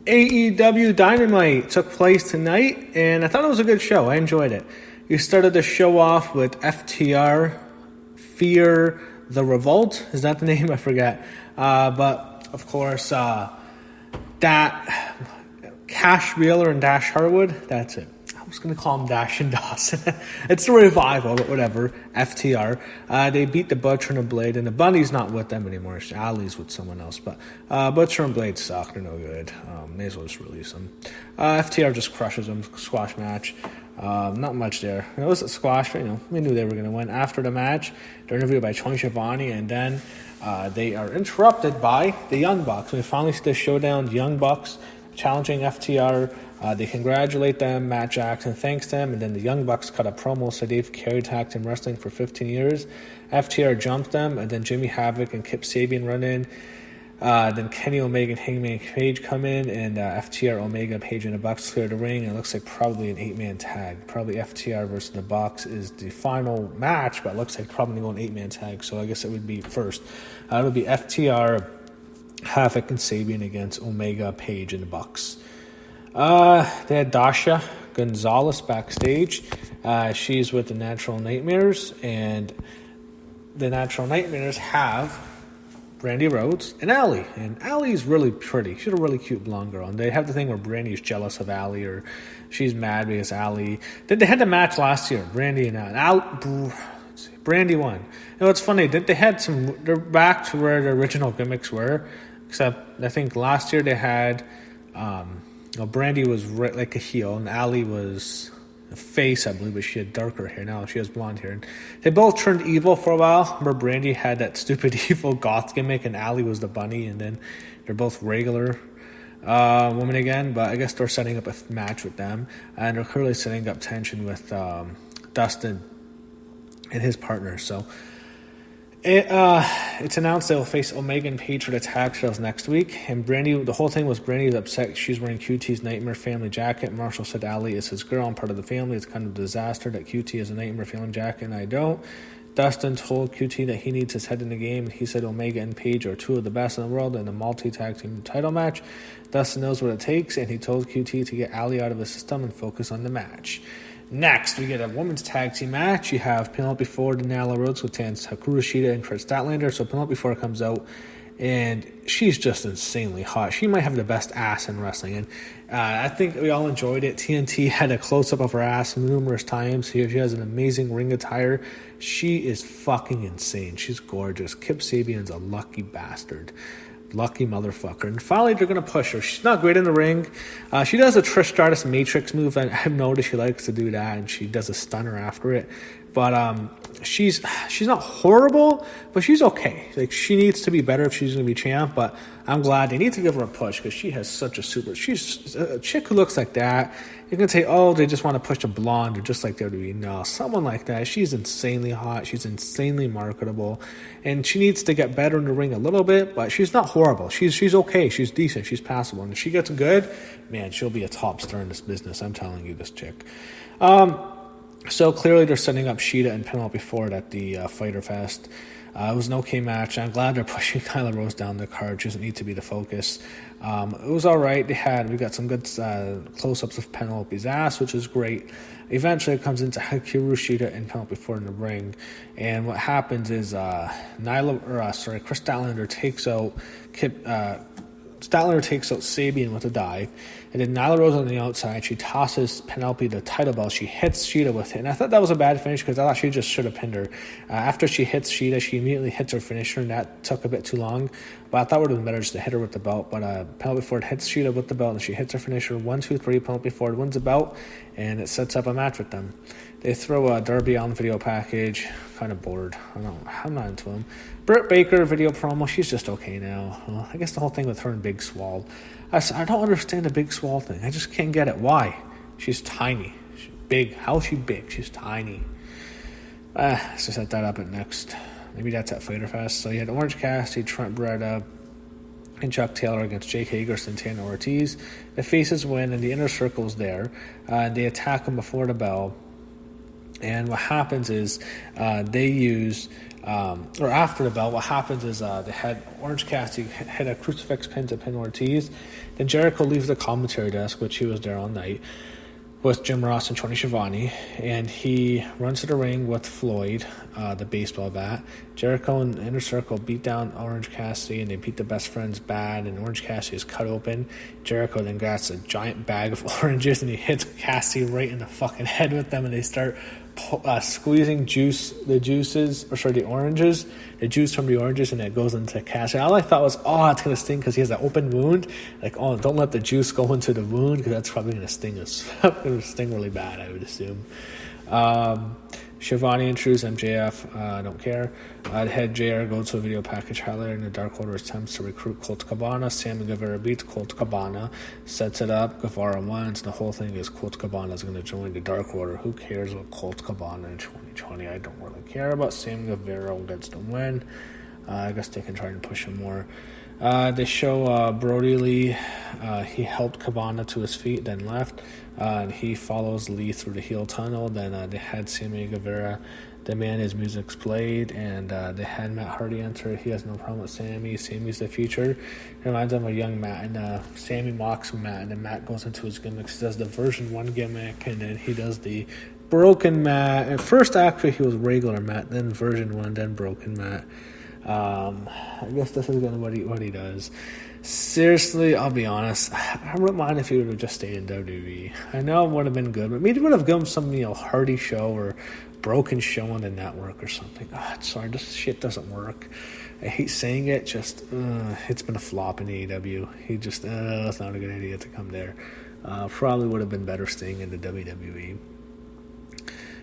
AEW Dynamite took place tonight, and I thought it was a good show. I enjoyed it. You started the show off with FTR, Fear the Revolt. Is that the name? I forget. But, of course, that Cash Wheeler and Dash Harwood, that's it. I was going to call him Dash and Dawson. It's the Revival, but whatever. FTR. They beat the Butcher and the Blade, and the Bunny's not with them anymore. Ali's with someone else. But Butcher and Blade suck. They're no good. May as well just release them. FTR just crushes them. Squash match. Not much there. It was a squash, but we knew they were going to win. After the match, they're interviewed by Tony Schiavone, and then they are interrupted by the Young Bucks. We finally see the showdown. The Young Bucks challenging FTR. They congratulate them. Matt Jackson thanks them, and then the Young Bucks cut a promo. So they've carried tag team wrestling for 15 years. FTR jumps them, and then Jimmy Havoc and Kip Sabian run in. Then Kenny Omega and Hangman Page come in, and FTR, Omega, Page, and the Bucks clear the ring. And it looks like probably an 8-man tag. Probably FTR versus the Bucks is the final match, but it looks like probably going 8-man tag. So I guess it would be first. It would be FTR, Havoc, and Sabian against Omega, Page, and the Bucks. They had Dasha Gonzalez backstage. She's with the Natural Nightmares, and the Natural Nightmares have Brandy Rhodes and Allie. And Allie's really pretty. She's a really cute blonde girl. And they have the thing where Brandy's jealous of Allie, or she's mad because Allie... They had the match last year, Brandy and Allie. Brandy won. It's funny, they had some... They're back to where the original gimmicks were, except I think last year they had... Brandy was like a heel, and Allie was a face, I believe, but she had darker hair. Now she has blonde hair. And they both turned evil for a while. Remember, Brandy had that stupid evil goth gimmick, and Allie was the bunny, and then they're both regular women again. But I guess they're setting up a match with them, and they're clearly setting up tension with Dustin and his partner. So it's announced they'll face Omega and Page for the tag titles next week. And Brandy, the whole thing was Brandy was upset. She's wearing QT's Nightmare family jacket. Marshall said Allie is his girl and part of the family. It's kind of a disaster that QT has a Nightmare family jacket and I don't. Dustin told QT that he needs his head in the game. He said Omega and Page are two of the best in the world in a multi-tag team title match. Dustin knows what it takes, and he told QT to get Allie out of the system and focus on the match. Next, we get a women's tag team match. You have Penelope Ford and Nyla Rhodes with Hikaru Shida and Kris Statlander. So Penelope Ford comes out, and she's just insanely hot. She might have the best ass in wrestling, and I think we all enjoyed it. TNT had a close-up of her ass numerous times. She has an amazing ring attire. She is fucking insane. She's gorgeous. Kip Sabian's a lucky bastard. Lucky motherfucker. And finally, they're going to push her. She's not great in the ring. She does a Trish Stratus Matrix move. I've noticed she likes to do that, and she does a stunner after it. But she's not horrible, but she's okay. Like, she needs to be better if she's going to be champ, but I'm glad they need to give her a push because she has such a she's a chick who looks like that. You can say, oh, they just want to push a blonde or just like WWE. No, someone like that. She's insanely hot. She's insanely marketable. And she needs to get better in the ring a little bit, but she's not horrible. She's okay. She's decent. She's passable. And if she gets good, man, she'll be a top star in this business. I'm telling you, this chick. So clearly they're setting up Shida and Penelope Ford at the Fyter Fest. It was an okay match. I'm glad they're pushing Nyla Rose down the card. She doesn't need to be the focus. It was all right. We got some good close-ups of Penelope's ass, which is great. Eventually, it comes into Hikaru Shida and Penelope Ford in the ring, and what happens is Kris Statlander takes out Sabian with a dive, and then Nyla Rose on the outside. She tosses Penelope the title belt. She hits Shida with it, and I thought that was a bad finish because I thought she just should have pinned her. After she hits Shida, she immediately hits her finisher, and that took a bit too long. But I thought it would have been better just to hit her with the belt. But Penelope Ford hits Shida with the belt, and she hits her finisher. 1, 2, 3. Penelope Ford wins the belt, and it sets up a match with them. They throw a Darby on the video package. Kind of bored. I'm not into him. Britt Baker video promo. She's just okay now. Well, I guess the whole thing with her and Big Swole. I don't understand the Big Swole thing. I just can't get it. Why? She's tiny. She's big. How is she big? She's tiny. Let's just set that up at next. Maybe that's at Fyter Fest. So you had Orange Cassidy, Trent Beretta, and Chuck Taylor against Jake Hager, Santana Ortiz. The faces win, and the inner circle's there. They attack him before the bell. And what happens is they use, or after the bell, what happens is they had Orange Cassidy hit a crucifix pin to pin Ortiz. Then Jericho leaves the commentary desk, which he was there all night, with Jim Ross and Tony Schiavone, and he runs to the ring with Floyd, the baseball bat. Jericho and Inner Circle beat down Orange Cassidy, and they beat the Best Friends bad, and Orange Cassidy is cut open. Jericho then grabs a giant bag of oranges, and he hits Cassidy right in the fucking head with them, and they start squeezing the juice from the oranges, and it goes into Cassidy. All I thought was, it's going to sting because he has an open wound. Like, don't let the juice go into the wound because that's probably going to sting us. Going to sting really bad, I would assume. Schiavone intrudes MJF. I don't care. The head JR goes to a video package highlighting the Dark Order attempts to recruit Colt Cabana. Sammy Guevara beats Colt Cabana, sets it up. Guevara wins. The whole thing is Colt Cabana is going to join the Dark Order. Who cares about Colt Cabana in 2020? I don't really care about Sammy Guevara gets the win. I guess they can try and push him more. They show Brody Lee. He helped Cabana to his feet, then left. And he follows Lee through the heel tunnel. Then they had Sammy Guevara demand his music's played, and they had Matt Hardy enter. He has no problem with Sammy. Sammy's the future. It reminds him of a young Matt, and Sammy mocks Matt, and then Matt goes into his gimmicks. He does the version 1 gimmick, and then he does the broken Matt. At first, actually, he was regular Matt, then version 1, then broken Matt. I guess this is gonna what he does. Seriously, I'll be honest. I wouldn't mind if he would have just stayed in WWE. I know it would have been good, but maybe would have given him some Hardy show or broken show on the network or something. Sorry, this shit doesn't work. I hate saying it. Just it's been a flop in AEW. He just it's not a good idea to come there. Probably would have been better staying in the WWE.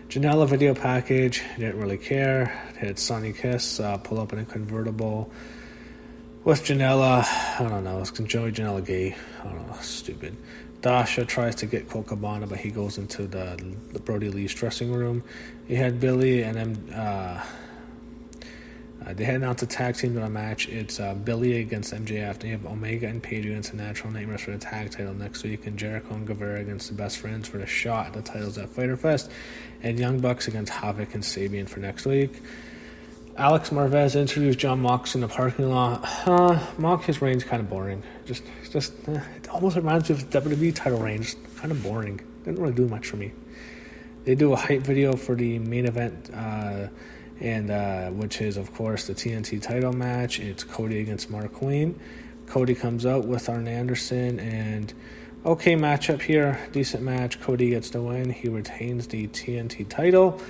Janela video package, didn't really care. Had Sonny Kiss pull up in a convertible with Janela. I don't know. It's Joey Janela gay. I don't know. Stupid. Dasha tries to get Colt Cabana, but he goes into the Brody Lee's dressing room. He had Billy and then they had announced a tag team to a match. It's Billy against MJF. They have Omega and Page against the Natural Nightmares for the tag title next week, and Jericho and Guevara against the Best Friends for the shot at the titles at Fyter Fest, and Young Bucks against Havoc and Sabian for next week. Alex Marvez introduced John Mox in the parking lot. Mox, his reign's kind of boring. It almost reminds me of the WWE title reign. Just kind of boring. Didn't really do much for me. They do a hype video for the main event, and which is, of course, the TNT title match. It's Cody against Mark Queen. Cody comes out with Arn Anderson, and okay matchup here. Decent match. Cody gets the win. He retains the TNT title.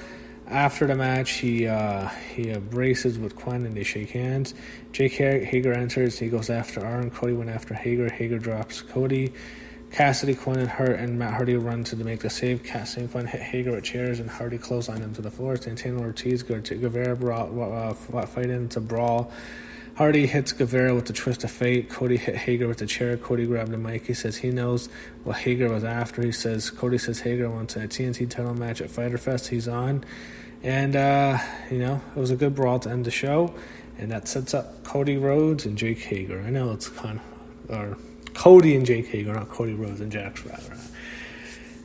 After the match, he embraces with Quinn and they shake hands. Jake Hager enters. He goes after Arn. Cody went after Hager. Hager drops Cody. Cassidy, Quinn, and Matt Hardy run to make the save. Cassidy and Quinn hit Hager with chairs, and Hardy clotheslined him to the floor. Santana Ortiz, Guevara fight into brawl. Hardy hits Guevara with the twist of fate. Cody hit Hager with the chair. Cody grabbed the mic. He says he knows what Hager was after. Cody says Hager wants a TNT title match at Fyter Fest. He's on. And, it was a good brawl to end the show. And that sets up Cody Rhodes and Jake Hager. I know it's or Cody and Jake Hager, not Cody Rhodes and Jax, rather.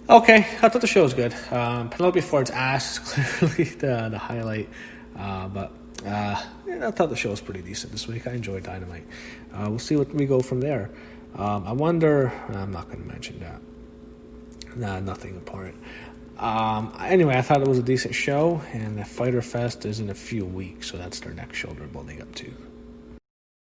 Okay, I thought the show was good. Penelope Ford's ass is clearly the highlight. But I thought the show was pretty decent this week. I enjoyed Dynamite. We'll see what we go from there. I wonder... I'm not going to mention that. Nah, nothing important. Anyway, I thought it was a decent show, and the Fyter Fest is in a few weeks, so that's their next show they're building up to.